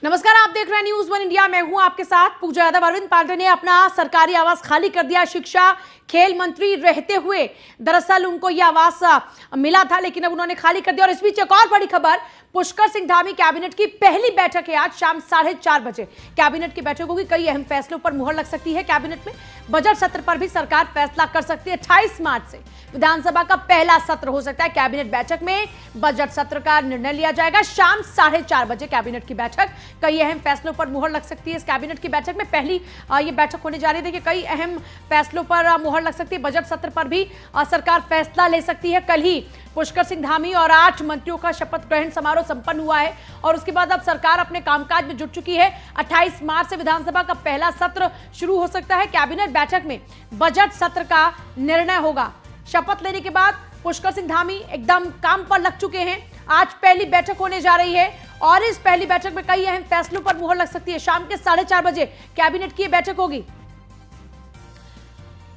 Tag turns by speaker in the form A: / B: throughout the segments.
A: नमस्कार, आप देख रहे हैं न्यूज वन इंडिया। मैं हूं आपके साथ पूजा यादव। अरविंद पांडे ने अपना सरकारी आवास खाली कर दिया। शिक्षा खेल मंत्री रहते हुए दरअसल उनको यह आवास मिला था, लेकिन अब उन्होंने खाली कर दिया। और इस बीच एक और बड़ी खबर, पुष्कर सिंह धामी कैबिनेट की पहली बैठक है आज शाम 4:30 बजे। कैबिनेट की बैठक होगी, कई अहम फैसलों पर मुहर लग सकती है। कैबिनेट में बजट सत्र पर भी सरकार फैसला कर सकती है। 28 मार्च से विधानसभा का पहला सत्र हो सकता है। कैबिनेट बैठक में बजट सत्र का निर्णय लिया जाएगा। शाम 4:30 बजे कैबिनेट की बैठक, कई अहम फैसलों पर मुहर लग सकती है। इस कैबिनेट की बैठक में पहली ये बैठक होने जा रही है। देखिए, कई अहम फैसलों पर मुहर लग सकती है। बजट सत्र पर भी सरकार फैसला ले सकती है। कल ही पुष्कर सिंह धामी और 8 मंत्रियों का शपथ ग्रहण समारोह संपन्न हुआ है और उसके बाद अब सरकार अपने कामकाज में जुट चुकी है। 28 मार्च से विधानसभा का पहला सत्र शुरू हो सकता है। कैबिनेट बैठक में बजट सत्र का निर्णय होगा। शपथ लेने के बाद पुष्कर सिंह धामी एकदम काम पर लग चुके हैं। आज पहली बैठक होने जा रही है और इस पहली बैठक में कई अहम फैसलों पर मुहर लग सकती है। शाम के 4:30 बजे कैबिनेट की बैठक होगी।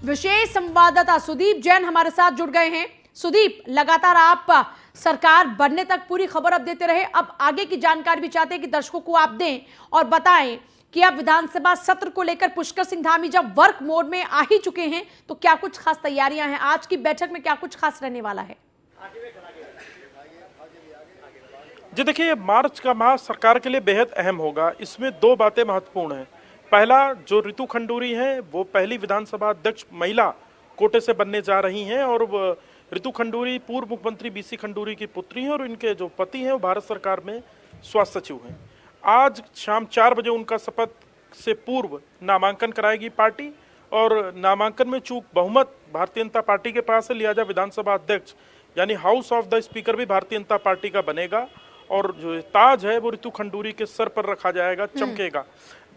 A: विशेष संवाददाता सुदीप जैन हमारे साथ जुड़ गए हैं। सुदीप, लगातार आप सरकार बनने तक पूरी खबर अब देते रहे, अब आगे की जानकारी भी चाहते हैं कि दर्शकों को आप दें और बताएं कि अब विधानसभा सत्र को लेकर पुष्कर सिंह धामी जब वर्क मोड में आ ही चुके हैं तो क्या कुछ खास तैयारियां हैं? आज की बैठक में क्या कुछ खास रहने वाला है?
B: जी देखिए, मार्च का माह सरकार के लिए बेहद अहम होगा। इसमें दो बातें महत्वपूर्ण हैं। पहला, जो ऋतु खंडूरी हैं वो पहली विधानसभा अध्यक्ष महिला कोटे से बनने जा रही हैं और ऋतु खंडूरी पूर्व मुख्यमंत्री बीसी खंडूरी की पुत्री हैं और इनके जो पति हैं वो भारत सरकार में स्वास्थ्य सचिव हैं। आज शाम 4 बजे उनका शपथ से पूर्व नामांकन कराएगी पार्टी और नामांकन में चूक बहुमत भारतीय जनता पार्टी के पास है, लिहाजा विधानसभा अध्यक्ष यानी हाउस ऑफ द स्पीकर भी भारतीय जनता पार्टी का बनेगा और जो ताज है वो ऋतु खंडूरी के सर पर रखा जाएगा, चमकेगा।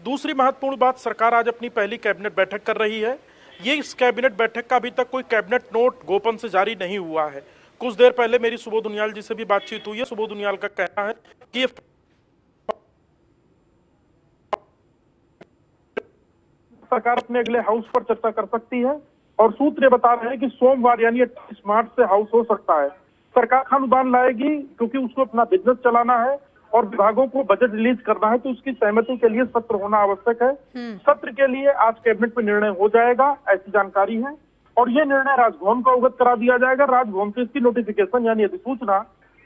B: दूसरी महत्वपूर्ण बात, सरकार आज अपनी पहली कैबिनेट बैठक कर रही है। ये इस कैबिनेट बैठक का अभी तक कोई कैबिनेट नोट गोपन से जारी नहीं हुआ है। कुछ देर पहले मेरी सुबोध उनियाल जी से भी बातचीत हुई है। सुबोध उनियाल का कहना है कि ये सरकार अपने अगले हाउस पर चर्चा कर सकती है और सूत्र बता रहे हैं कि सोमवार यानी 28 मार्च से हाउस हो सकता है। सरकार अनुदान लाएगी क्योंकि उसको अपना बिजनेस चलाना है और विभागों को बजट रिलीज करना है, तो उसकी सहमति के लिए सत्र होना आवश्यक है। सत्र के लिए आज कैबिनेट में निर्णय हो जाएगा, ऐसी जानकारी है और ये निर्णय राजभवन को अवगत करा दिया जाएगा। राजभवन से इसकी नोटिफिकेशन यानी अधिसूचना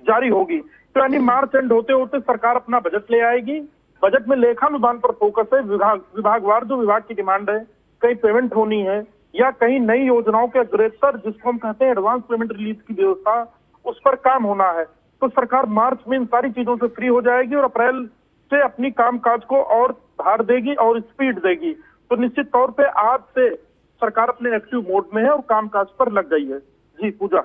B: जारी होगी। तो यानी मार्च एंड होते होते सरकार अपना बजट ले आएगी। बजट में लेखानुदान पर फोकस है। विभागवार जो विभाग की डिमांड है, कहीं पेमेंट होनी है या कहीं नई योजनाओं के अग्रेसर जिसको हम कहते हैं एडवांस पेमेंट रिलीज की व्यवस्था, उस पर काम होना है। तो सरकार मार्च में इन सारी चीजों से फ्री हो जाएगी और अप्रैल से अपनी कामकाज को और धार देगी और स्पीड देगी। तो निश्चित तौर पे आज से सरकार अपने एक्टिव मोड में है और कामकाज पर लग गई है। जी पूजा।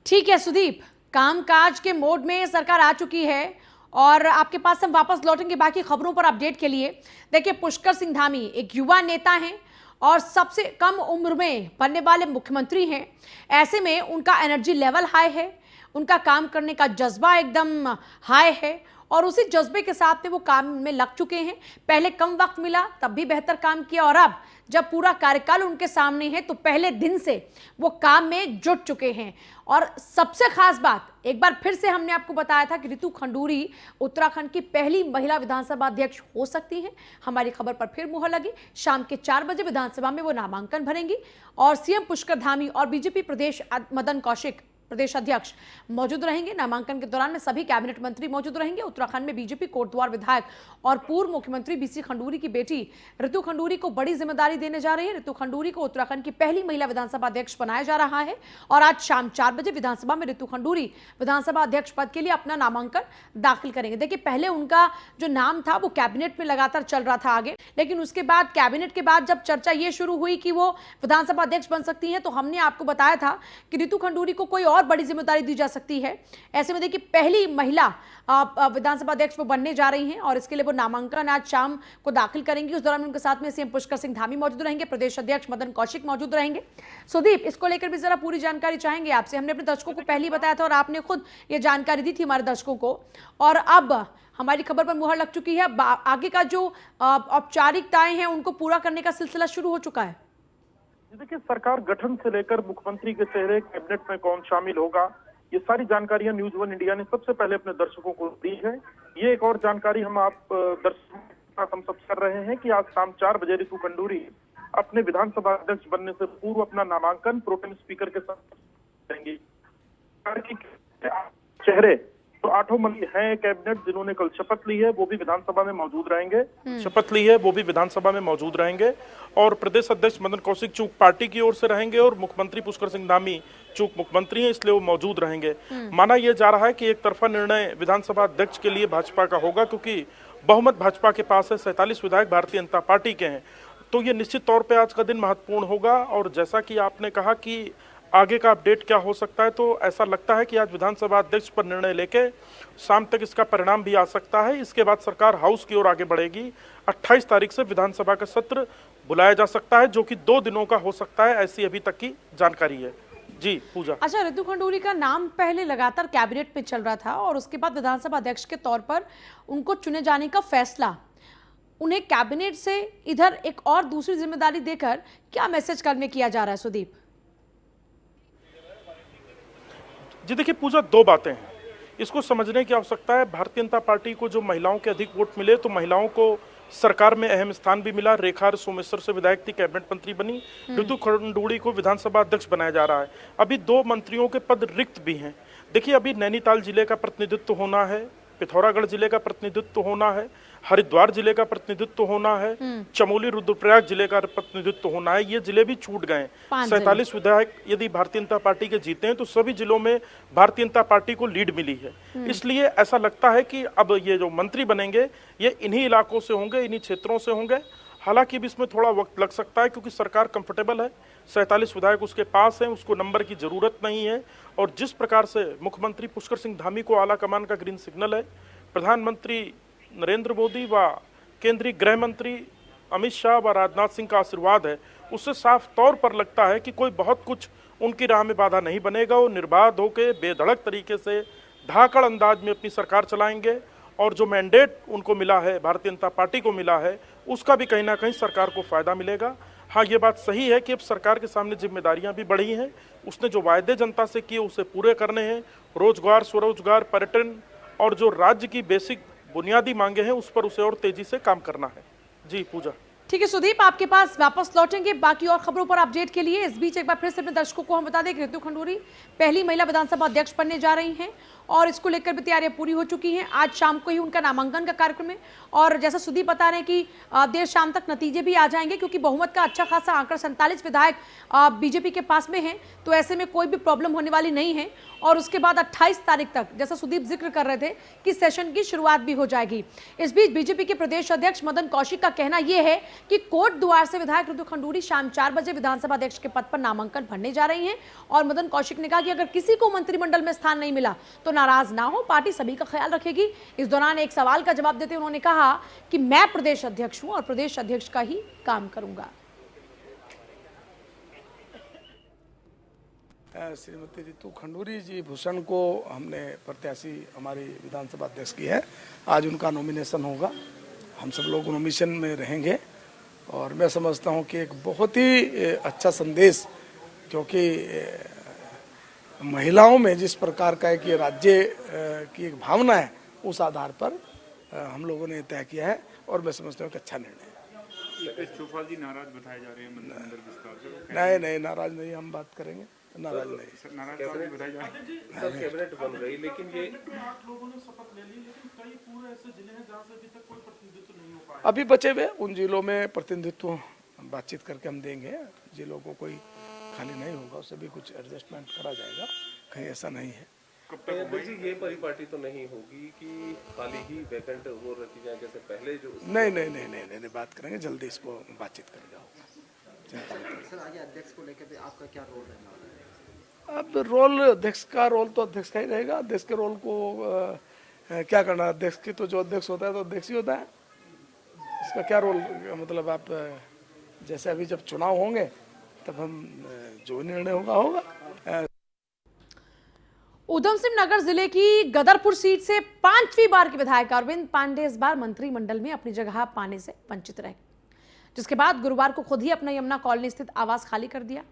A: ठीक है सुदीप, कामकाज के मोड में सरकार आ चुकी है और आपके पास हम वापस लौटेंगे बाकी खबरों पर अपडेट के लिए। देखिए, पुष्कर सिंह धामी एक युवा नेता हैं और सबसे कम उम्र में बनने वाले मुख्यमंत्री हैं। ऐसे में उनका एनर्जी लेवल हाई है, उनका काम करने का जज्बा एकदम हाई है और उसी जज्बे के साथ में वो काम में लग चुके हैं। पहले कम वक्त मिला तब भी बेहतर काम किया और अब जब पूरा कार्यकाल उनके सामने है तो पहले दिन से वो काम में जुट चुके हैं। और सबसे खास बात, एक बार फिर से हमने आपको बताया था कि ऋतु खंडूरी उत्तराखंड की पहली महिला विधानसभा अध्यक्ष हो सकती हैं। हमारी खबर पर फिर मुहर लगी। शाम के 4 बजे विधानसभा में वो नामांकन भरेंगी और सीएम पुष्कर धामी और बीजेपी प्रदेश मदन कौशिक प्रदेश अध्यक्ष मौजूद रहेंगे। नामांकन के दौरान में सभी कैबिनेट मंत्री मौजूद रहेंगे। उत्तराखंड में बीजेपी कोटद्वार विधायक और पूर्व मुख्यमंत्री बीसी खंडूरी की बेटी ऋतु खंडूरी को बड़ी जिम्मेदारी देने जा रही है। ऋतु खंडूरी को उत्तराखंड की पहली महिला विधानसभा अध्यक्ष बनाया जा रहा है और आज शाम 4 बजे विधानसभा में ऋतु खंडूरी विधानसभा अध्यक्ष पद के लिए अपना नामांकन दाखिल करेंगे। देखिए, पहले उनका जो नाम था वो कैबिनेट में लगातार चल रहा था आगे, लेकिन उसके बाद कैबिनेट के बाद जब चर्चा ये शुरू हुई कि वो विधानसभा अध्यक्ष बन सकती हैं तो हमने आपको बताया था कि ऋतु खंडूरी को कोई और बड़ी जिम्मेदारी दी जा सकती है। ऐसे में देखिए, पहली महिला विधानसभा अध्यक्ष वो बनने जा रही हैं और इसके लिए वो नामांकन आज शाम को दाखिल करेंगी। उस दौरान उनके साथ में सीएम पुष्कर सिंह धामी मौजूद रहेंगे, प्रदेश अध्यक्ष मदन कौशिक मौजूद रहेंगे। सुदीप, इसको लेकर भी जरा पूरी जानकारी चाहेंगे आपसे। हमने अपने दर्शकों को पहले ही बताया था और आपने खुद ये जानकारी दी थी हमारे दर्शकों को और अब हमारी खबर पर मुहर लग चुकी है। आगे का जो औपचारिकताएं हैं उनको पूरा करने का सिलसिला शुरू हो चुका है।
B: देखिए, सरकार गठन से लेकर मुख्यमंत्री के चेहरे कैबिनेट में कौन शामिल होगा, ये सारी जानकारियां न्यूज वन इंडिया ने सबसे पहले अपने दर्शकों को दी है। ये एक और जानकारी हम आप दर्शकों के साथ हम सब कर रहे हैं कि आज शाम 4 बजे रितु खंडूरी अपने विधानसभा अध्यक्ष बनने से पूर्व अपना नामांकन प्रोटेम स्पीकर के साथ करेंगे। चेहरे तो 8 मंत्री हैं कैबिनेट जिन्होंने कल शपथ ली है, वो भी विधानसभा में मौजूद रहेंगे। शपथ ली है वो भी विधानसभा में मौजूद रहेंगे और प्रदेश अध्यक्ष मदन कौशिक चूंकि पार्टी की ओर से रहेंगे और मुख्यमंत्री पुष्कर सिंह धामी चूंकि मुख्यमंत्री हैं इसलिए वो मौजूद रहेंगे। माना यह जा रहा है कि एक तरफा निर्णय विधानसभा अध्यक्ष के लिए भाजपा का होगा क्योंकि बहुमत भाजपा के पास है, 47 विधायक भारतीय जनता पार्टी के हैं, तो ये निश्चित तौर पर आज का दिन महत्वपूर्ण होगा। और जैसा कि आपने कहा कि आगे का अपडेट क्या हो सकता है, तो ऐसा लगता है कि आज विधानसभा अध्यक्ष पर निर्णय लेके शाम तक इसका परिणाम भी आ सकता है। इसके बाद सरकार हाउस की ओर आगे बढ़ेगी। 28 तारीख से विधानसभा का सत्र बुलाया जा सकता है जो कि 2 दिनों का हो सकता है, ऐसी अभी तक की जानकारी है। जी पूजा।
A: अच्छा, रितु खंडूरी का नाम पहले लगातार कैबिनेट में चल रहा था और उसके बाद विधानसभा अध्यक्ष के तौर पर उनको चुने जाने का फैसला, उन्हें कैबिनेट से इधर एक और दूसरी जिम्मेदारी देकर क्या मैसेज करने किया जा रहा है सुदीप?
B: जी देखिए पूजा, 2 बातें हैं, इसको समझने की आवश्यकता है। भारतीय जनता पार्टी को जो महिलाओं के अधिक वोट मिले तो महिलाओं को सरकार में अहम स्थान भी मिला। रेखा सोमेश्वर से विधायक थी, कैबिनेट मंत्री बनी। रितु खंडूरी को विधानसभा अध्यक्ष बनाया जा रहा है। अभी 2 मंत्रियों के पद रिक्त भी हैं। देखिए अभी नैनीताल जिले का प्रतिनिधित्व होना है, पिथौरागढ़ जिले का प्रतिनिधित्व होना है, हरिद्वार जिले का प्रतिनिधित्व होना है, चमोली रुद्रप्रयाग जिले का प्रतिनिधित्व होना है। ये जिले भी छूट गए। 47 विधायक यदि भारतीय जनता पार्टी के जीते हैं तो सभी जिलों में भारतीय जनता पार्टी को लीड मिली है। इसलिए ऐसा लगता है कि अब ये जो मंत्री बनेंगे ये इन्हीं इलाकों से होंगे, इन्हीं क्षेत्रों से होंगे। हालांकि भी इसमें थोड़ा वक्त लग सकता है क्योंकि सरकार कंफर्टेबल है, 47 विधायक उसके पास हैं, उसको नंबर की जरूरत नहीं है। और जिस प्रकार से मुख्यमंत्री पुष्कर सिंह धामी को आला कमान का ग्रीन सिग्नल है, प्रधानमंत्री नरेंद्र मोदी व केंद्रीय गृह मंत्री अमित शाह व राजनाथ सिंह का आशीर्वाद है, उससे साफ तौर पर लगता है कि कोई बहुत कुछ उनकी राह में बाधा नहीं बनेगा। वो निर्बाध होकर बेधड़क तरीके से धाकड़ अंदाज में अपनी सरकार चलाएंगे और जो मैंडेट उनको मिला है, भारतीय जनता पार्टी को मिला है, उसका भी कहीं ना कहीं सरकार को फायदा मिलेगा। हाँ, ये बात सही है कि अब सरकार के सामने जिम्मेदारियां भी बढ़ी हैं। उसने जो वायदे जनता से किए उसे पूरे करने हैं। रोजगार, स्वरोजगार, पर्यटन और जो राज्य की बेसिक बुनियादी मांगे हैं उस पर उसे और तेजी से काम करना है। जी पूजा।
A: ठीक है सुदीप, आपके पास वापस लौटेंगे बाकी और खबरों पर अपडेट के लिए। इस बीच एक बार फिर से अपने दर्शकों को हम बता दें कि रितु खंडूरी पहली महिला विधानसभा अध्यक्ष बनने जा रही हैं और इसको लेकर भी तैयारियां पूरी हो चुकी हैं। आज शाम को ही उनका नामांकन का कार्यक्रम है और जैसा सुदीप बता रहे हैं कि देर शाम तक नतीजे भी आ जाएंगे क्योंकि बहुमत का अच्छा खासा आंकड़ा 47 विधायक बीजेपी के पास में है, तो ऐसे में कोई भी प्रॉब्लम होने वाली नहीं है। और उसके बाद 28 तारीख तक, जैसा सुदीप जिक्र कर रहे थे, कि सेशन की शुरुआत भी हो जाएगी। इस बीच बीजेपी के प्रदेश अध्यक्ष मदन कौशिक का कहना यह है कि कोट द्वार से विधायक रितु खंडूरी शाम 4 बजे विधानसभा अध्यक्ष के पद पर नामांकन भरने जा रही हैं। और मदन कौशिक ने कहा कि अगर किसी को मंत्रिमंडल में स्थान नहीं मिला तो नाराज ना हो, पार्टी सभी का ख्याल रखेगी। इस दौरान एक सवाल का जवाब देते उन्होंने कहा कि मैं प्रदेश अध्यक्ष हूं और प्रदेश अध्यक्ष का ही काम करूंगा।
C: श्रीमती रितु खंडूरी जी भूषण को हमने प्रत्याशी हमारी विधानसभा अध्यक्ष की है। आज उनका नॉमिनेशन होगा, हम सब लोग नॉमिनेशन में रहेंगे और मैं समझता हूं कि एक बहुत ही अच्छा संदेश, क्योंकि महिलाओं में जिस प्रकार का एक राज्य की एक भावना है उस आधार पर हम लोगों ने तय किया है और मैं समझता हूँ कि अच्छा निर्णय है।
D: चौपाल जी नाराज बताए जा रहे हैं मंत्रिमंडल विस्तार से।
C: नहीं, नाराज नहीं, हम बात करेंगे, नाराज नहीं।
D: नाराज बताए जा रहे हैं।
E: सर कैबिनेट बन गई लेकिन ये
B: लोगों ने शपथ ले ली, लेकिन कई पूरे ऐसे जिले हैं जहां से अभी तक कोई प्रतिनिधित्व नहीं हो पाया।
C: अभी बचे हुए उन जिलों में प्रतिनिधित्व बातचीत करके हम देंगे। जिलों को कोई खाली नहीं होगा उससे भी कुछ एडजस्टमेंट करा जाएगा, कहीं ऐसा नहीं है।
E: जी ये परिपाटी तो नहीं होगी कि खाली ही वैकेंट वो रखी जाए जैसे पहले जो
C: नहीं, बात करेंगे जल्दी, इसको बातचीत करेगा।
F: सर आगे अध्यक्ष को लेकर आपका क्या रोल रहने वाला है?
C: अब रोल अध्यक्ष का रोल तो अध्यक्ष का ही रहेगा। अध्यक्ष के रोल को क्या करना, अध्यक्ष की तो जो अध्यक्ष होता है तो अध्यक्ष ही होता है। इसका क्या रोल, मतलब आप जैसे अभी जब चुनाव होंगे तब हम जो निर्णय होगा।
A: उधम सिंह नगर जिले की गदरपुर सीट से 5वीं बार के विधायक अरविंद पांडे इस बार मंत्रिमंडल में अपनी जगह पाने से वंचित रहे, जिसके बाद गुरुवार को खुद ही अपना यमुना कॉलोनी स्थित आवास खाली कर दिया।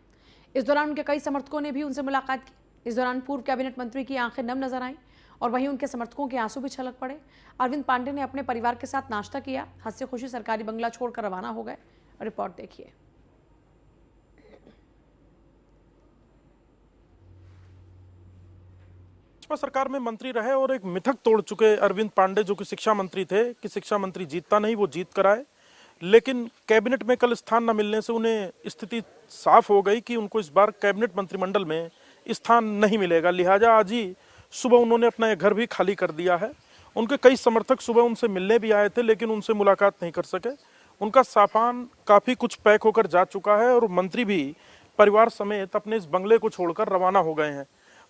A: इस दौरान उनके कई समर्थकों ने भी उनसे मुलाकात की। इस दौरान पूर्व कैबिनेट मंत्री की आंखें नम नजर आईं और वहीं उनके समर्थकों के आंसू भी छलक पड़े। अरविंद पांडे ने अपने परिवार के साथ नाश्ता किया, हंसी खुशी सरकारी बंगला छोड़कर रवाना हो गए। रिपोर्ट देखिए।
B: भाजपा सरकार में मंत्री रहे और एक मिथक तोड़ चुके अरविंद पांडे, जो कि शिक्षा मंत्री थे, कि शिक्षा मंत्री जीतता नहीं वो जीत कर आए, लेकिन कैबिनेट में कल स्थान न मिलने से उन्हें स्थिति साफ हो गई कि उनको इस बार कैबिनेट मंत्रिमंडल में स्थान नहीं मिलेगा। लिहाजा आज ही सुबह उन्होंने अपना घर भी खाली कर दिया है। उनके कई समर्थक सुबह उनसे मिलने भी आए थे, लेकिन उनसे मुलाकात नहीं कर सके। उनका सामान काफी कुछ पैक होकर जा चुका है और मंत्री भी परिवार समेत अपने इस बंगले को छोड़कर रवाना हो गए हैं।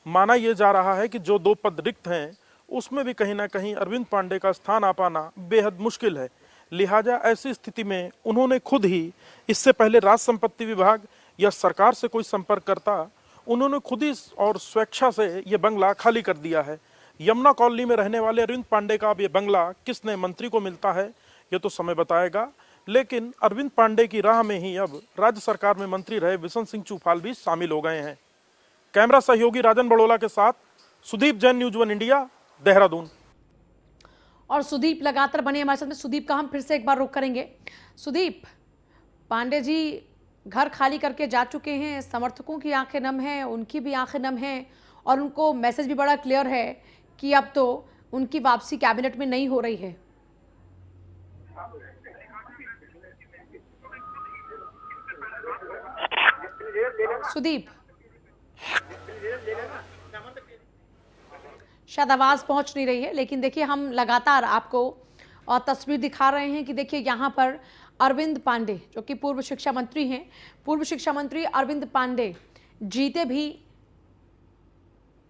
B: माना यह जा रहा है कि जो 2 पद रिक्त हैं उसमें भी कहीं ना कहीं अरविंद पांडे का स्थान आ पाना बेहद मुश्किल है। लिहाजा ऐसी स्थिति में उन्होंने खुद ही, इससे पहले राज संपत्ति विभाग या सरकार से कोई संपर्क करता, उन्होंने खुद ही और स्वेच्छा से ये बंगला खाली कर दिया है। यमुना कॉलोनी में रहने वाले अरविंद पांडे का अब ये बंगला किस नए मंत्री को मिलता है ये तो समय बताएगा, लेकिन अरविंद पांडे की राह में ही अब राज्य सरकार में मंत्री रहे बिशन सिंह चूफाल भी शामिल हो गए हैं। कैमरा सहयोगी राजन बड़ोला के साथ सुदीप जैन, न्यूज़ 1 इंडिया, देहरादून।
A: और सुदीप लगातार बने हमारे साथ में। सुदीप का हम फिर से एक बार रुख करेंगे। सुदीप, पांडे जी घर खाली करके जा चुके हैं, समर्थकों की आंखें नम हैं, उनकी भी आंखें नम हैं और उनको मैसेज भी बड़ा क्लियर है कि अब तो उनकी वापसी कैबिनेट में नहीं हो रही है। सुदीप, शायद आवाज पहुंच नहीं रही है, लेकिन देखिए हम लगातार आपको तस्वीर दिखा रहे हैं कि देखिए यहाँ पर अरविंद पांडे, जो कि पूर्व शिक्षा मंत्री हैं, पूर्व शिक्षा मंत्री अरविंद पांडे जीते भी,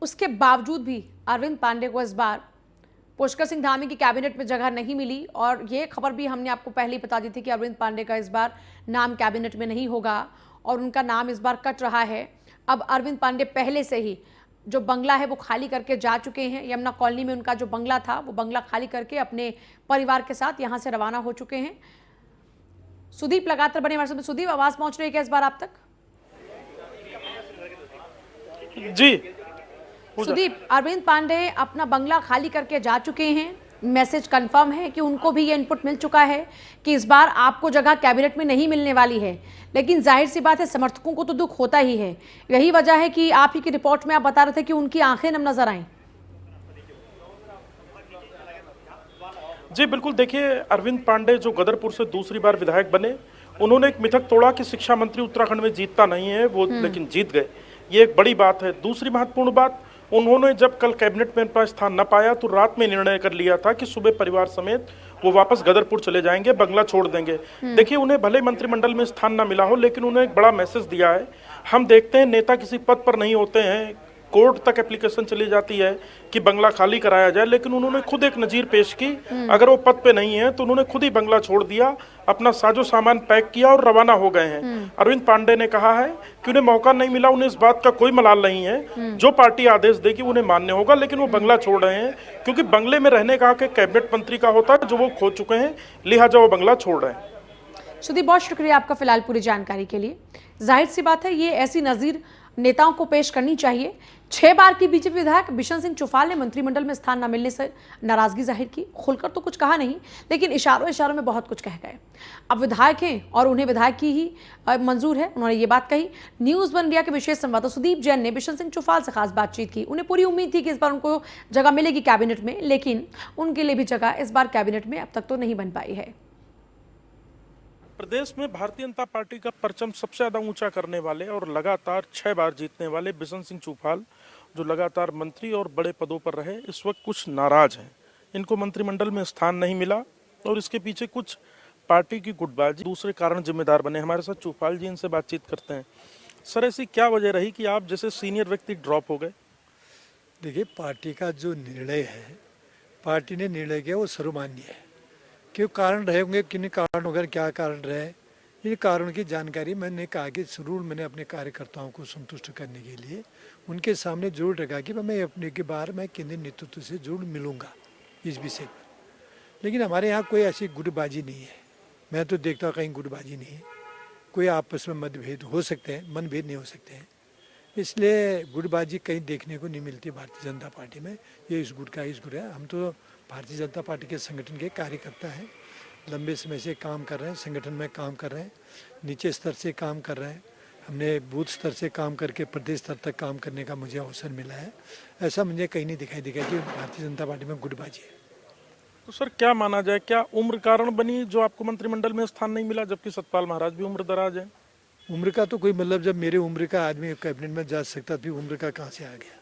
A: उसके बावजूद भी अरविंद पांडे को इस बार पुष्कर सिंह धामी की कैबिनेट में जगह नहीं मिली। और ये खबर भी हमने आपको पहले ही बता दी थी कि अरविंद पांडे का इस बार नाम कैबिनेट में नहीं होगा और उनका नाम इस बार कट रहा है। अब अरविंद पांडे पहले से ही जो बंगला है वो खाली करके जा चुके हैं। यमुना कॉलोनी में उनका जो बंगला था वो बंगला खाली करके अपने परिवार के साथ यहाँ से रवाना हो चुके हैं। सुदीप लगातार बने हमारे साथ। सुदीप, आवाज पहुंच रही है क्या इस बार आप तक?
B: जी
A: सुदीप, अरविंद पांडे अपना बंगला खाली करके जा चुके हैं। मैसेज कंफर्म है कि उनको भी ये इनपुट मिल चुका है कि इस बार आपको जगह कैबिनेट में नहीं मिलने वाली है, लेकिन जाहिर सी बात है समर्थकों को तो दुख होता ही है। यही वजह है कि आप ही की रिपोर्ट में आप बता रहे थे कि उनकी आंखें नम नजर आईं।
B: जी बिल्कुल, देखिए अरविंद पांडे जो गदरपुर से दूसरी बार विधायक बने, उन्होंने एक मिथक तोड़ा कि शिक्षा मंत्री उत्तराखंड में जीतता नहीं है वो, लेकिन जीत गए। ये एक बड़ी बात है। दूसरी महत्वपूर्ण बात, उन्होंने जब कल कैबिनेट में अपना स्थान न पाया तो रात में निर्णय कर लिया था कि सुबह परिवार समेत वो वापस गदरपुर चले जाएंगे, बंगला छोड़ देंगे। देखिए उन्हें भले मंत्रिमंडल में स्थान न मिला हो, लेकिन उन्हें एक बड़ा मैसेज दिया है। हम देखते हैं नेता किसी पद पर नहीं होते हैं, कोर्ट तक एप्लीकेशन चली जाती है कि बंगला खाली कराया जाए, लेकिन उन्होंने खुद एक नजीर पेश की। अगर वो पद पे नहीं है तो उन्होंने खुद ही बंगला छोड़ दिया, अपना साजो सामान पैक किया और रवाना हो गए हैं। अरविंद पांडे ने कहा है कि उन्हें मौका नहीं मिला, उन्हें इस बात का कोई मलाल नहीं है। जो पार्टी आदेश देगी उन्हें मान्य होगा, लेकिन वो बंगला छोड़ रहे हैं क्योंकि बंगले में रहने का हक कैबिनेट मंत्री का होता है जो वो खो चुके हैं, लिहाजा वो बंगला छोड़ रहे हैं।
A: सुदीप, बहुत शुक्रिया आपका फिलहाल पूरी जानकारी के लिए। जाहिर सी बात है ये ऐसी नजीर नेताओं को पेश करनी चाहिए। 6 बार की बीजेपी विधायक बिशन सिंह चुफाल ने मंत्रिमंडल में स्थान न मिलने से नाराजगी जाहिर की। खुलकर तो कुछ कहा नहीं, लेकिन इशारों में बहुत कुछ कह गए। अब विधायक हैं और उन्हें विधायक की ही मंजूर है, उन्होंने ये बात कही। न्यूज़ 1 इंडिया के विशेष संवाददाता सुदीप जैन ने बिशन सिंह चुफाल से खास बातचीत की। उन्हें पूरी उम्मीद थी कि इस बार उनको जगह मिलेगी कैबिनेट में, लेकिन उनके लिए भी जगह इस बार कैबिनेट में अब तक तो नहीं बन पाई है।
B: प्रदेश में भारतीय जनता पार्टी का परचम सबसे ज्यादा ऊंचा करने वाले और लगातार 6 बार जीतने वाले बिशन सिंह चूफाल, जो लगातार मंत्री और बड़े पदों पर रहे, इस वक्त कुछ नाराज हैं। इनको मंत्रिमंडल में स्थान नहीं मिला और इसके पीछे कुछ पार्टी की गुटबाजी, दूसरे कारण जिम्मेदार बने। हमारे साथ चूफाल जी, इनसे बातचीत करते हैं। सर, ऐसी क्या वजह रही कि आप जैसे सीनियर व्यक्ति ड्रॉप हो गए?
G: देखिए, पार्टी का जो निर्णय है, पार्टी ने निर्णय किया वो सर्वमान्य है। क्यों कारण रहे होंगे, किन कारण वगैरह क्या कारण रहे, इन कारणों की जानकारी मैंने कहा कि जरूर मैंने अपने कार्यकर्ताओं को संतुष्ट करने के लिए उनके सामने जरूर रखा कि मैं अपने के बार मैं केंद्रीय नेतृत्व से जरूर मिलूंगा इस विषय पर। लेकिन हमारे यहाँ कोई ऐसी गुटबाजी नहीं है। मैं तो देखता हूँ कहीं गुटबाजी नहीं है। कोई आपस में मतभेद हो सकते हैं, मनभेद नहीं हो सकते हैं, इसलिए गुटबाजी कहीं देखने को नहीं मिलती भारतीय जनता पार्टी में। ये इस गुट का इस गुट है। हम तो भारतीय जनता पार्टी के संगठन के कार्यकर्ता हैं, लंबे समय से काम कर रहे हैं, संगठन में काम कर रहे हैं, नीचे स्तर से काम कर रहे हैं। हमने बूथ स्तर से काम करके प्रदेश स्तर तक काम करने का मुझे अवसर मिला है। ऐसा मुझे कहीं नहीं दिखाई देगा कि भारतीय जनता पार्टी में गुटबाजी है।
H: तो सर क्या माना जाए, क्या उम्र कारण बनी जो आपको मंत्रिमंडल में स्थान नहीं मिला, जबकि सतपाल महाराज भी उम्र दराज है?
G: उम्र का तो कोई मतलब, जब मेरे उम्र का आदमी कैबिनेट में जा सकता तो उम्र का कहाँ से आ गया?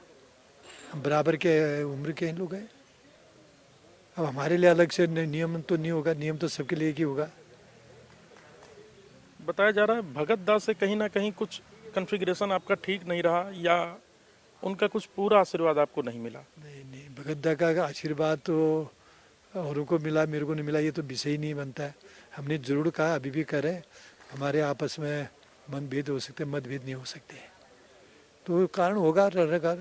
G: हम बराबर के उम्र के हैं लोग हैं। अब हमारे लिए अलग से नियम तो नहीं होगा, नियम तो सबके लिए ही होगा।
H: बताया जा रहा है भगत दास से कहीं ना कहीं कुछ कॉन्फ़िगरेशन आपका ठीक नहीं रहा, या उनका कुछ पूरा आशीर्वाद आपको नहीं मिला?
G: नहीं, भगत दा का आशीर्वाद तो औरों को मिला, मेरे को नहीं मिला, ये तो विषय ही नहीं बनता है। हमने जरूर कहा, अभी भी करें, हमारे आपस में मतभेद हो सकते, मतभेद नहीं हो सकते, तो कारण होगा रहेगा।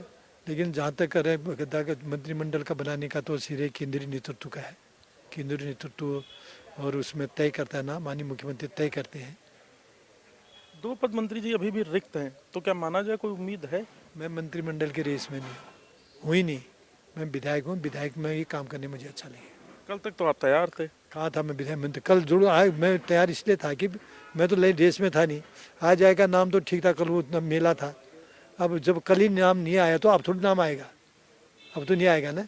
G: लेकिन जहाँ तक करें भगत दा का मंत्रिमंडल का बनाने का तो श्रेय केंद्रीय नेतृत्व का है। केंद्रीय नेतृत्व और उसमें तय करता है ना, माननीय मुख्यमंत्री तय करते हैं।
H: 2 पद मंत्री जी अभी भी रिक्त हैं, तो क्या माना जाए कोई उम्मीद है?
G: मैं मंत्रिमंडल के रेस में नहीं हूँ ही नहीं, मैं विधायक हूँ। विधायक में ही काम करने मुझे अच्छा लगे।
H: कल तक तो आप तैयार थे।
G: कहा था मैं विधायक मंत्री, कल जरूर आए। मैं तैयार इसलिए था कि मैं तो रेस में था नहीं। आ जाएगा नाम तो ठीक था, कल वो उतना मेला था। अब जब कल ही नाम नहीं आया तो अब थोड़ी नाम आएगा, अब तो नहीं आएगा ना।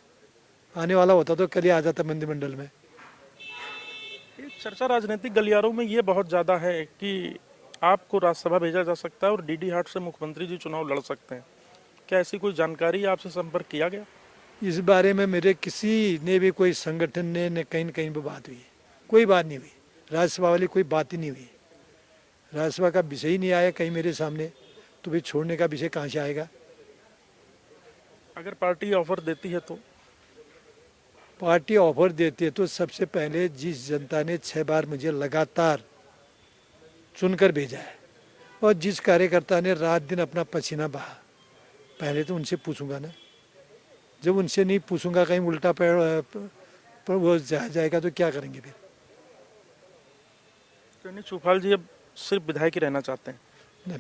G: आने वाला होता तो कल ही आ जाता मंत्रिमंडल में।
H: एक चर्चा राजनीतिक गलियारों में ये बहुत ज़्यादा है कि आपको राज्यसभा भेजा जा सकता है और डीडी हाट से मुख्यमंत्री जी चुनाव लड़ सकते हैं। क्या ऐसी कोई जानकारी आपसे संपर्क किया गया?
G: इस बारे में मेरे किसी ने भी, कोई संगठन ने न कहीं भी बात हुई, कोई बात नहीं हुई। राज्यसभा वाली कोई बात ही नहीं हुई। राज्यसभा का विषय ही नहीं आया कहीं मेरे सामने, तो भी छोड़ने का विषय कहाँ से आएगा?
H: अगर पार्टी ऑफर देती है तो?
G: पार्टी ऑफर देती है तो सबसे पहले जिस जनता ने 6 बार मुझे लगातार चुनकर भेजा है और जिस कार्यकर्ता ने रात दिन अपना पसीना बहा, पहले तो उनसे पूछूंगा ना। जब उनसे नहीं पूछूंगा, कहीं उल्टा पर वो जाएगा तो क्या करेंगे फिर?
H: तो चौपाल जी अब सिर्फ विधायक ही रहना चाहते हैं?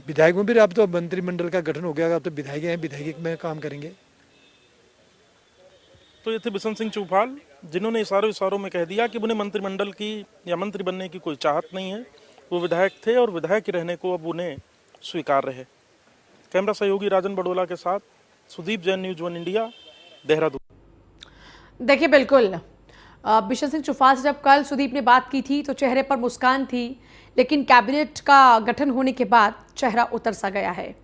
G: विधायक में भी अब तो मंत्रिमंडल का गठन हो गया, अब तो विधायक हैं, विधायक में काम करेंगे।
H: तो ये थे बिशन सिंह चौपाल, जिन्होंने इशारों में कह दिया कि उन्हें मंत्रिमंडल की या मंत्री बनने की कोई चाहत नहीं है। वो विधायक थे और विधायक रहने को अब उन्हें स्वीकार रहे। कैमरा सहयोगी राजन बडोला के साथ सुदीप जैन, न्यूज़ 1 इंडिया, देहरादून।
A: देखिए बिल्कुल, बिशन सिंह चौपाल से जब कल सुदीप ने बात की थी तो चेहरे पर मुस्कान थी, लेकिन कैबिनेट का गठन होने के बाद चेहरा उतर सा गया है।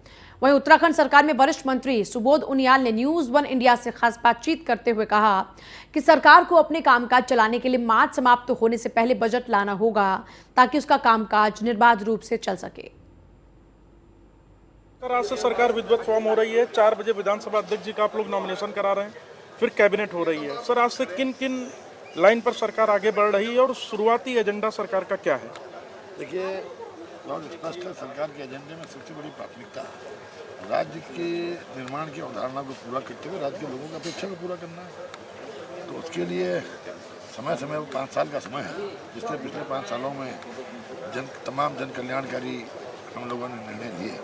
A: वहीं उत्तराखंड सरकार में वरिष्ठ मंत्री सुबोध उनियाल ने न्यूज़ 1 इंडिया से खास बातचीत करते हुए कहा कि सरकार को अपने कामकाज चलाने के लिए मार्च समाप्त होने से पहले बजट लाना होगा ताकि उसका कामकाज निर्बाध रूप से चल सके।
H: आज से सरकार विधिवत फॉर्म हो रही है। 4 बजे विधानसभा अध्यक्ष जी का आप लोग नॉमिनेशन करा रहे हैं, फिर कैबिनेट हो रही है। सर, आज से किन किन लाइन पर सरकार आगे बढ़ रही है और शुरुआती एजेंडा सरकार का क्या है?
I: देखिए, बहुत स्पष्ट है, सरकार के एजेंडे में सबसे बड़ी प्राथमिकता है राज्य के निर्माण की अवधारणा को पूरा करते हुए राज्य के लोगों की अपेक्षा को पूरा करना है। तो उसके लिए समय 5 साल का समय है, जिसने पिछले 5 सालों में तमाम जन कल्याणकारी हम लोगों ने निर्णय लिए,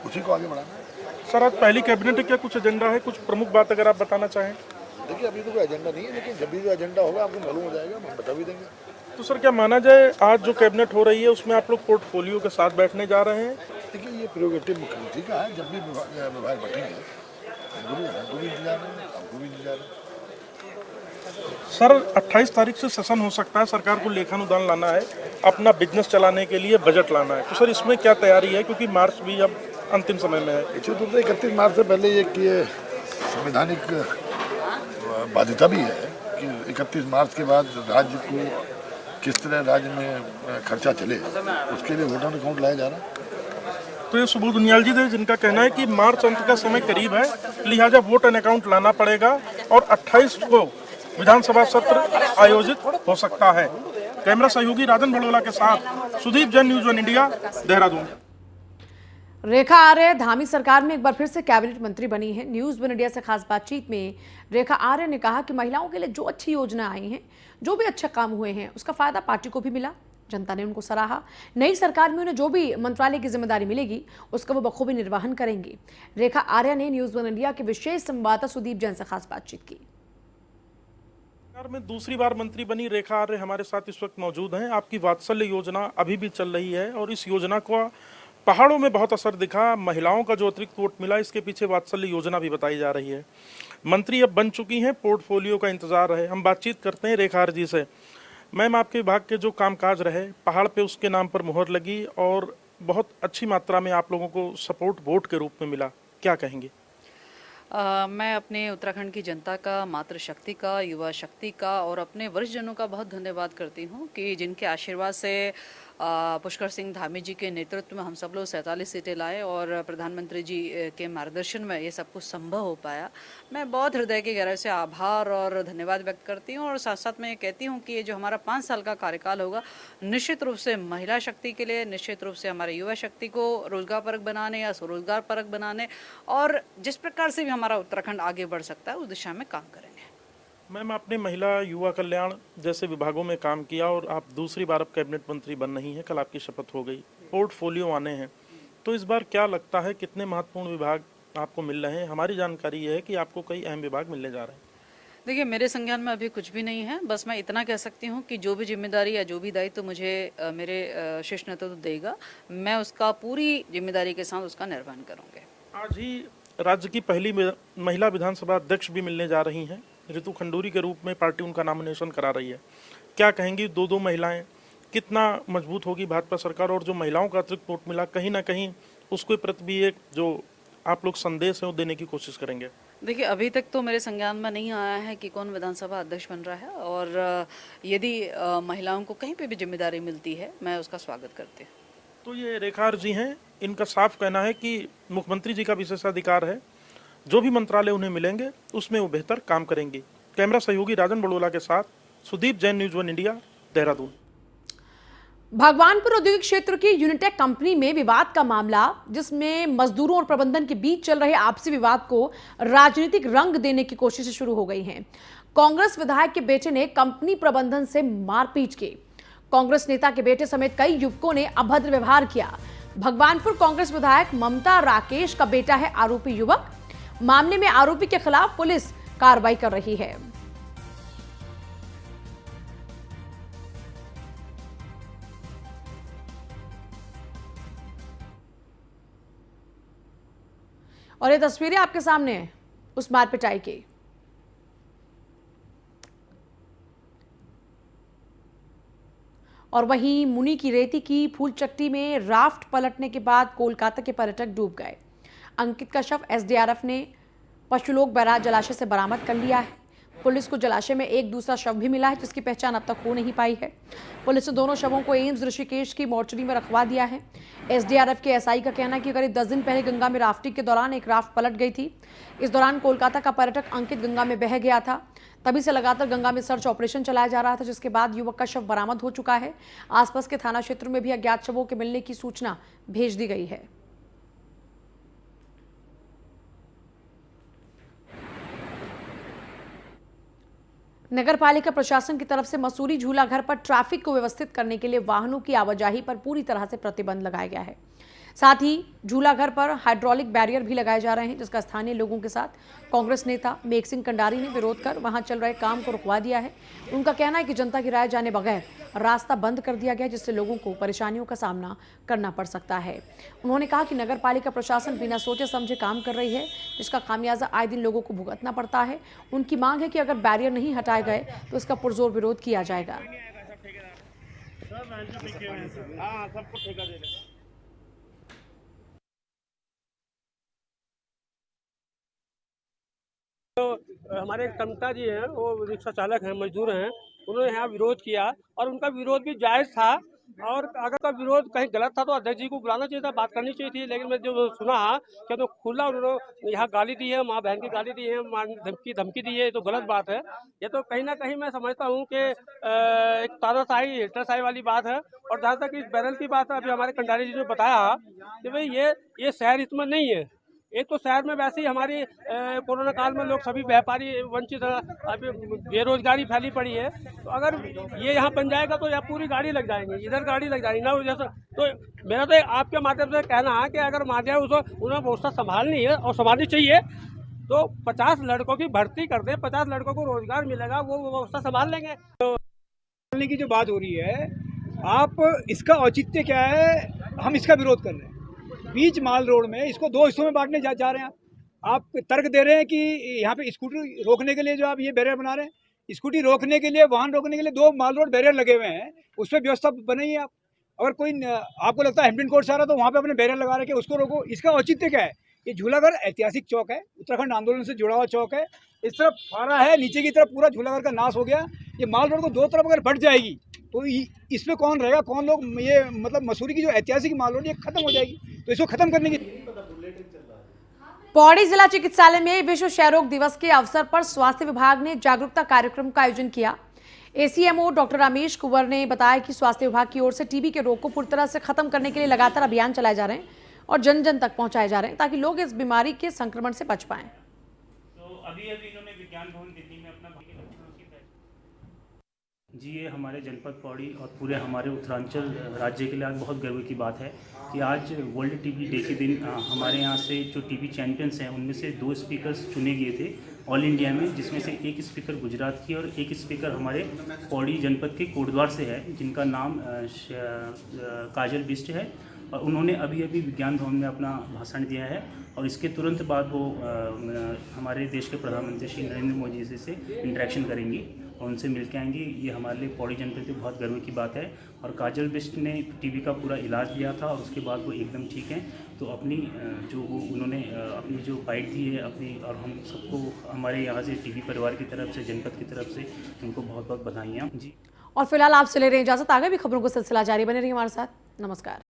I: उसी को आगे बढ़ाना है।
H: सर, आज पहली कैबिनेट है, क्या कुछ एजेंडा है, कुछ प्रमुख बात अगर आप बताना चाहें?
I: देखिए, अभी तो कोई एजेंडा नहीं है, लेकिन जब भी जो एजेंडा होगा आपको मालूम हो जाएगा, हम बता भी देंगे।
H: तो सर, क्या माना जाए आज जो कैबिनेट हो रही है उसमें आप लोग पोर्टफोलियो के साथ बैठने जा रहे हैं?
I: देखिए, ये प्रेरोगेटिव मुख्यमंत्री का है, जब भी विभाग बैठेंगे हमको भी इंतजार है, आपको भी इंतजार है।
H: सर, 28 तारीख से सेशन हो सकता है, सरकार को लेखानुदान लाना है, अपना बिजनेस चलाने के लिए बजट लाना है। तो सर, इसमें क्या तैयारी है, क्योंकि मार्च भी अब अंतिम समय में है?
I: निश्चित रूप से 31 मार्च से पहले ये संवैधानिक बाध्यता भी है कि 31 मार्च के बाद राज्य को किस तरह राज्य में खर्चा चले, उसके लिए वोटर अकाउंट लाया जा रहा है।
H: तो ये सुबोध उनियाल जी थे, जिनका कहना है कि मार्च अंत का समय करीब है, लिहाजा वोट एंड अकाउंट लाना पड़ेगा और 28 को विधानसभा सत्र आयोजित हो सकता है। कैमरा सहयोगी राजन बड़ोला के साथ सुदीप जैन, न्यूज़ 1 इंडिया, देहरादून।
A: रेखा आर्य धामी सरकार में एक बार फिर से कैबिनेट मंत्री बनी है। न्यूज़ 1 इंडिया से खास बातचीत में रेखा आर्य ने कहा कि महिलाओं के लिए जो अच्छी योजना आई हैं, जो भी अच्छे काम हुए हैं, उसका फायदा पार्टी को भी मिला जनता ने उनको सराहा। नई सरकार में उन्हें जो भी मंत्रालय की जिम्मेदारी मिलेगी उसका वो बखूबी निर्वहन करेंगे। रेखा आर्या ने न्यूज़ 1 इंडिया के विशेष संवाददाता सुदीप जैन से खास बातचीत की।
H: सरकार में दूसरी बार मंत्री बनी रेखा आर्य हमारे साथ इस वक्त मौजूद हैं। आपकी वात्सल्य योजना अभी भी चल रही है और इस योजना को पहाड़ों में बहुत असर दिखा। महिलाओं का जो अतिरिक्त वोट मिला, इसके पीछे वात्सल्य योजना भी बताई जा रही है। मंत्री अब बन चुकी हैं, पोर्टफोलियो का इंतजार है। हम बातचीत करते हैं रेखा आर्य जी से। मैम, आपके विभाग के जो कामकाज रहे, पहाड़ पे उसके नाम पर मुहर लगी और बहुत अच्छी मात्रा में आप लोगों को सपोर्ट वोट के रूप में मिला, क्या कहेंगे?
J: मैं अपने उत्तराखंड की जनता का, मातृशक्ति का, युवा शक्ति का और अपने वरिष्ठ जनों का बहुत धन्यवाद करती हूँ कि जिनके आशीर्वाद से पुष्कर सिंह धामी जी के नेतृत्व में हम सब लोग 47 सीटें लाए और प्रधानमंत्री जी के मार्गदर्शन में ये सब कुछ संभव हो पाया। मैं बहुत हृदय की गहराई से आभार और धन्यवाद व्यक्त करती हूँ और साथ साथ मैं ये कहती हूँ कि ये जो हमारा 5 साल का कार्यकाल होगा, निश्चित रूप से महिला शक्ति के लिए, निश्चित रूप से हमारे युवा शक्ति को रोजगार परक बनाने या स्वरोजगार परक बनाने और जिस प्रकार से भी हमारा उत्तराखंड आगे बढ़ सकता है उस दिशा में काम करेंगे।
H: मैम, आपने महिला युवा कल्याण जैसे विभागों में काम किया और आप दूसरी बार अब कैबिनेट मंत्री बन रही हैं। कल आपकी शपथ हो गई, पोर्टफोलियो आने हैं, तो इस बार क्या लगता है कितने महत्वपूर्ण विभाग आपको मिल रहे हैं? हमारी जानकारी ये है कि आपको कई अहम विभाग मिलने जा रहे हैं।
J: देखिए, मेरे संज्ञान में अभी कुछ भी नहीं है। बस मैं इतना कह सकती हूँ कि जो भी जिम्मेदारी या जो भी दायित्व मुझे मेरे शीर्ष नेतृत्व देगा, मैं उसका पूरी जिम्मेदारी के साथ उसका निर्वहन करूँगी।
H: आज ही राज्य की पहली महिला विधानसभा अध्यक्ष भी मिलने जा रही हैं। ऋतु खंडूरी के रूप में पार्टी उनका नामिनेशन करा रही है। क्या कहेंगी, दो महिलाएं, कितना मजबूत होगी भाजपा सरकार? और जो महिलाओं का अतिरिक्त वोट मिला, कहीं ना कहीं उसके प्रति भी एक जो आप लोग संदेश है वो देने की कोशिश करेंगे?
J: देखिए, अभी तक तो मेरे संज्ञान में नहीं आया है कि कौन विधानसभा अध्यक्ष बन रहा है और यदि महिलाओं को कहीं पे भी जिम्मेदारी मिलती है, मैं उसका स्वागत करती हूँ।
H: तो ये रेखा जी हैं, इनका साफ कहना है कि मुख्यमंत्री जी का विशेषाधिकार है, जो भी मंत्रालय उन्हें मिलेंगे उसमें वो बेहतर काम करेंगी। कैमरा सहयोगी राजन बड़ोला के साथ सुदीप जैन, न्यूज़ 1 इंडिया, देहरादून।
A: भगवानपुर औद्योगिक क्षेत्र की यूनिटेक कंपनी में विवाद का मामला, जिसमें मजदूरों और प्रबंधन के बीच चल रहे आपसी विवाद को राजनीतिक रंग देने की कोशिशें शुरू हो गई हैं। कांग्रेस विधायक के बेटे ने कंपनी प्रबंधन से मारपीट की। कांग्रेस नेता के बेटे समेत कई युवकों ने अभद्र व्यवहार किया। भगवानपुर कांग्रेस विधायक ममता राकेश का बेटा है आरोपी युवक। मामले में आरोपी के खिलाफ पुलिस कार्रवाई कर रही है। और ये तस्वीरें आपके सामने हैं उस मारपिटाई की। और वहीं मुनि की रेती की फूलचट्टी में राफ्ट पलटने के बाद कोलकाता के पर्यटक डूब गए। अंकित का शव एसडीआरएफ ने पशुलोक बैराज जलाशय से बरामद कर लिया है। पुलिस को जलाशय में एक दूसरा शव भी मिला है, जिसकी पहचान अब तक हो नहीं पाई है। पुलिस ने दोनों शवों को एम्स ऋषिकेश की मोर्चरी में रखवा दिया है। एसडीआरएफ के एसआई का कहना है कि करीब 10 दिन पहले गंगा में राफ्टिंग के दौरान एक राफ्ट पलट गई थी। इस दौरान कोलकाता का पर्यटक अंकित गंगा में बह गया था। तभी से लगातार गंगा में सर्च ऑपरेशन चलाया जा रहा था, जिसके बाद युवक का शव बरामद हो चुका है। आसपास के थाना क्षेत्र में भी अज्ञात शवों के मिलने की सूचना भेज दी गई है। नगर पालिका प्रशासन की तरफ से मसूरी झूला घर पर ट्रैफिक को व्यवस्थित करने के लिए वाहनों की आवाजाही पर पूरी तरह से प्रतिबंध लगाया गया है। साथ ही झूला घर पर हाइड्रोलिक बैरियर भी लगाए जा रहे हैं, जिसका स्थानीय लोगों के साथ कांग्रेस नेता मेघ सिंह कंडारी ने विरोध कर वहां चल रहे काम को रुकवा दिया है। उनका कहना है कि जनता की राय जाने बगैर रास्ता बंद कर दिया गया, जिससे लोगों को परेशानियों का सामना करना पड़ सकता है। उन्होंने कहा कि नगर पालिका प्रशासन बिना सोचे समझे काम कर रही है, जिसका खामियाजा आए दिन लोगों को भुगतना पड़ता है। उनकी मांग है कि अगर बैरियर नहीं हटाए गए तो इसका पुरजोर विरोध किया जाएगा।
K: हमारे एक टमटा जी हैं, वो रिक्शा चालक हैं, मजदूर हैं, उन्होंने यहाँ विरोध किया और उनका विरोध भी जायज़ था। और अगर का विरोध कहीं गलत था तो अध्यक्ष जी को बुलाना चाहिए था, बात करनी चाहिए थी। लेकिन मैं जो सुना कि तो खुला उन्होंने यहाँ गाली दी है, माँ बहन की गाली दी है, माँ धमकी दी है, ये तो गलत बात है। ये तो कहीं ना कहीं मैं समझता हूँ कि एक तानाशाही, हिटलरशाही वाली बात है। और जहाँ तक इस बैरल की बात है, अभी हमारे कंडारी जी ने बताया कि भाई ये शहर इसमें नहीं है, एक तो शहर में वैसे ही हमारी कोरोना काल में लोग सभी व्यापारी वंचित अभी बेरोजगारी फैली पड़ी है। तो अगर ये यहाँ बन जाएगा तो यहाँ पूरी गाड़ी लग जाएंगी, इधर गाड़ी लग जाएगी ना जैसा। तो मेरा तो आपके माध्यम से कहना है कि अगर माध्यम उसको उन्हें व्यवस्था संभालनी है और संभालनी चाहिए तो 50 लड़कों की भर्ती कर दें, 50 लड़कों को रोजगार मिलेगा, वो व्यवस्था संभाल लेंगे।
L: संभालने की जो बात हो रही है, आप इसका औचित्य क्या है? हम इसका विरोध कर रहे हैं। बीच माल रोड में इसको 2 हिस्सों में बांटने जा रहे हैं। आप तर्क दे रहे हैं कि यहाँ पे स्कूटी रोकने के लिए जो आप ये बैरियर बना रहे हैं, स्कूटी रोकने के लिए, वाहन रोकने के लिए 2 माल रोड बैरियर लगे हुए हैं, उस पर व्यवस्था बनाइए आप। अगर कोई आपको लगता है हेम्पटन कोर्ट से आ रहा तो वहाँ पे अपने बैरियर लगा रखे, उसको रोको। इसका औचित्य क्या है? ये झूलाघर ऐतिहासिक चौक है, उत्तराखंड आंदोलन से जुड़ा हुआ चौक है। इस तरफ फारा है, नीचे की तरफ पूरा झूलाघर का नाश हो गया। ये माल रोड को 2 तरफ अगर बढ़ जाएगी तो इसमें कौन रहेगा, कौन लोग? ये मतलब मसूरी की जो ऐतिहासिक माल रोड ये खत्म हो जाएगी। तो इसको खत्म करने की
A: पौड़ी जिला चिकित्सालय में विश्व क्षय रोग दिवस के अवसर पर स्वास्थ्य विभाग ने जागरूकता कार्यक्रम का आयोजन किया। एसीएमओ डॉक्टर रमेश कुंवर ने बताया कि स्वास्थ्य विभाग की ओर से टीबी के रोग को पूरी तरह से खत्म करने के लिए लगातार अभियान चलाए जा रहे हैं और जन जन तक पहुंचाए जा रहे हैं ताकि लोग इस बीमारी के संक्रमण से बच पाएं।
D: तो अभी इन्होंने विज्ञान भवन दिल्ली में अपना जी, ये हमारे जनपद पौड़ी और पूरे हमारे उत्तरांचल राज्य के लिए आज बहुत गर्व की बात है कि आज वर्ल्ड टीबी डे के दिन हमारे यहाँ से जो टीबी चैंपियंस हैं उनमें से 2 स्पीकर्स चुने गए थे ऑल इंडिया में, जिसमें से एक स्पीकर गुजरात की और एक स्पीकर हमारे पौड़ी जनपद के कोटद्वार से है, जिनका नाम काजल बिष्ट है। और उन्होंने अभी अभी विज्ञान भवन में अपना भाषण दिया है और इसके तुरंत बाद वो हमारे देश के प्रधानमंत्री श्री नरेंद्र मोदी जी से इंटरेक्शन करेंगी और उनसे मिल के आएंगी। ये हमारे लिए पौड़ी जनपद की बहुत गर्व की बात है। और काजल बिष्ट ने टीबी का पूरा इलाज लिया था और उसके बाद वो एकदम ठीक हैं। तो अपनी जो वो उन्होंने अपनी जो बाइट दी है अपनी, और हम सबको हमारे यहाँ से टीबी परिवार की तरफ से, जनपद की तरफ से उनको बहुत बहुत बधाइयाँ जी।
A: और फिलहाल आपसे ले रहे हैं इजाजत। आगे भी खबरों का सिलसिला जारी, बने रहिए हमारे साथ। नमस्कार।